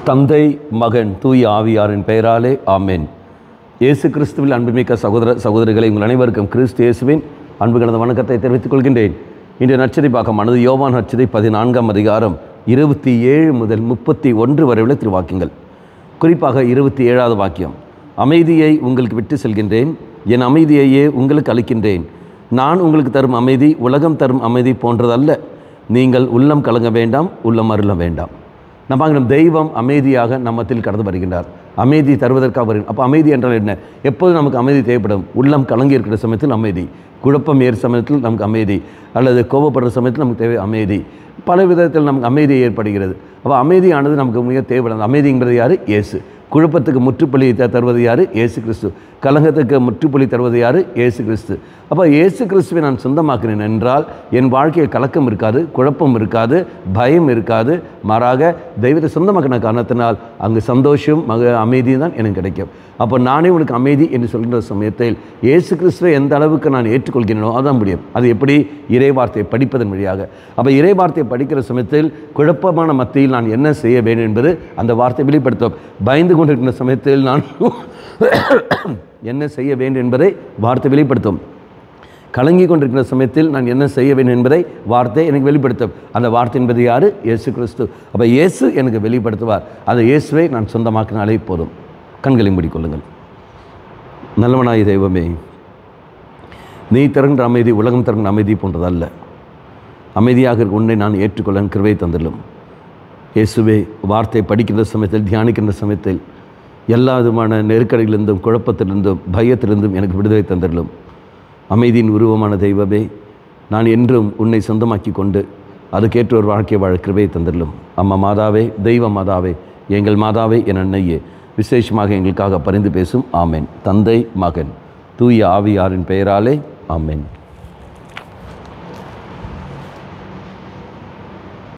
தந்தை, மகன், தூய ஆவியாரின் பெயராலே ஆமென். இயேசு கிறிஸ்துவில் அன்புமிக்க சகோதர சகோதரிகளை உங்கள் அனைவருக்கும் கிறிஸ்து இயேசுவின் அன்பு கலந்த வணக்கத்தை தெரிவித்துக் கொள்கின்றேன். இன்றைய நற்செய்தி பாகமானது யோவான் நற்செய்தி 14ஆம் அதிகாரம் 27 முதல் 31 வரை உள்ள திருவாக்கியங்கள். குறிப்பாக 27வது வாக்கியம், அமைதியை உங்களுக்கு விட்டு செல்கின்றேன், என் அமைதியையே உங்களுக்கு அளிக்கின்றேன். நான் உங்களுக்கு தரும் அமைதி உலகம் தரும் அமைதி போன்றதல்ல. நீங்கள் உள்ளம் கலங்க வேண்டாம், உள்ளம் அருள வேண்டாம். நம்ம தெய்வம் அமைதியாக நம்மத்தில் கடந்து வருகின்றார். அமைதி தருவதற்காக வருகிறோம். அப்போ அமைதி என்றால் என்ன? எப்போது நமக்கு அமைதி தேவைப்படும்? உள்ளம் கலங்கி இருக்கிற சமயத்தில் அமைதி, குழப்பம் ஏறு சமயத்தில் நமக்கு அமைதி, அல்லது கோபப்படுற சமயத்தில் நமக்கு தேவை அமைதி. பல விதத்தில் நமக்கு அமைதி ஏற்படுகிறது. அப்போ அமைதியானது நமக்கு மிக தேவைப்படும். அமைதி என்பது யார்? இயேசு. குழப்பத்துக்கு முற்றுப்புள்ளி தருவது யார்? இயேசு கிறிஸ்து. கலங்கத்துக்கு முற்றுப்புள்ளி தருவது யார்? இயேசு கிறிஸ்து. அப்போ இயேசு கிறிஸ்துவை நான் சொந்தமாக்கினேன் என்றால் என் வாழ்க்கையில் கலக்கம் இருக்காது, குழப்பம் இருக்காது, பயம் இருக்காது. மாறாக தெய்வத்தை சொந்தமாக்கின காரணத்தினால் அங்கு சந்தோஷம் அமைதி தான் எனக்கு கிடைக்கும். அப்போ நானே உனக்கு அமைதி என்று சொல்கின்ற சமயத்தில் இயேசு கிறிஸ்துவை எந்த அளவுக்கு நான் ஏற்றுக்கொள்கிறேனோ அதான் முடியும். அது எப்படி? இறைவார்த்தையை படிப்பதன் வழியாக. அப்போ இறைவார்த்தையை படிக்கிற சமயத்தில் குழப்பமான மத்தியில் நான் என்ன செய்ய வேண்டும் என்பது அந்த வார்த்தை வெளிப்படுத்தும். பயந்து கொண்டிருக்கின்ற சமயத்தில் நான் என்ன செய்ய வேண்டும் என்பதை வார்த்தை வெளிப்படுத்தும். கலங்கி கொண்டிருக்கிற சமயத்தில் நான் என்ன செய்ய வேண்டும் என்பதை வார்த்தை எனக்கு வெளிப்படுத்தும். அந்த வார்த்தை என்பது யார்? இயேசு கிறிஸ்து. அப்போ இயேசு எனக்கு வெளிப்படுத்துவார். அந்த இயேசுவை நான் சொந்தமாக்கினாலே போதும். கண்களை மூடிக்கொள்ளுங்கள். நல்லவனாய் தெய்வமே, நீ தருகின்ற அமைதி உலகம் தருகின்ற அமைதி போன்றதல்ல. அமைதியாக உன்னை நான் ஏற்றுக்கொள்ள கிருபை தந்துள்ளும். இயேசுவே, வார்த்தை படிக்கின்ற சமயத்தில், தியானிக்கின்ற சமயத்தில் எல்லா விதமான நெருக்கடிகளிலிருந்தும், குழப்பத்திலிருந்தும், பயத்திலிருந்தும் எனக்கு விடுதலை தந்துள்ளும். அமைதியின் உருவமான தெய்வமே, நான் என்றும் உன்னை சொந்தமாக்கி கொண்டு அதுக்கேற்ற ஒரு வாழ்க்கை வாழ கிருபை தந்துள்ளும். அம்மா மாதாவே, தெய்வ மாதாவே, எங்கள் மாதாவே, என் அன்னையே, விசேஷமாக எங்களுக்காக பரிந்து பேசும். ஆமென். தந்தை, மகன், தூய ஆவியாரின் பெயராலே ஆமென்.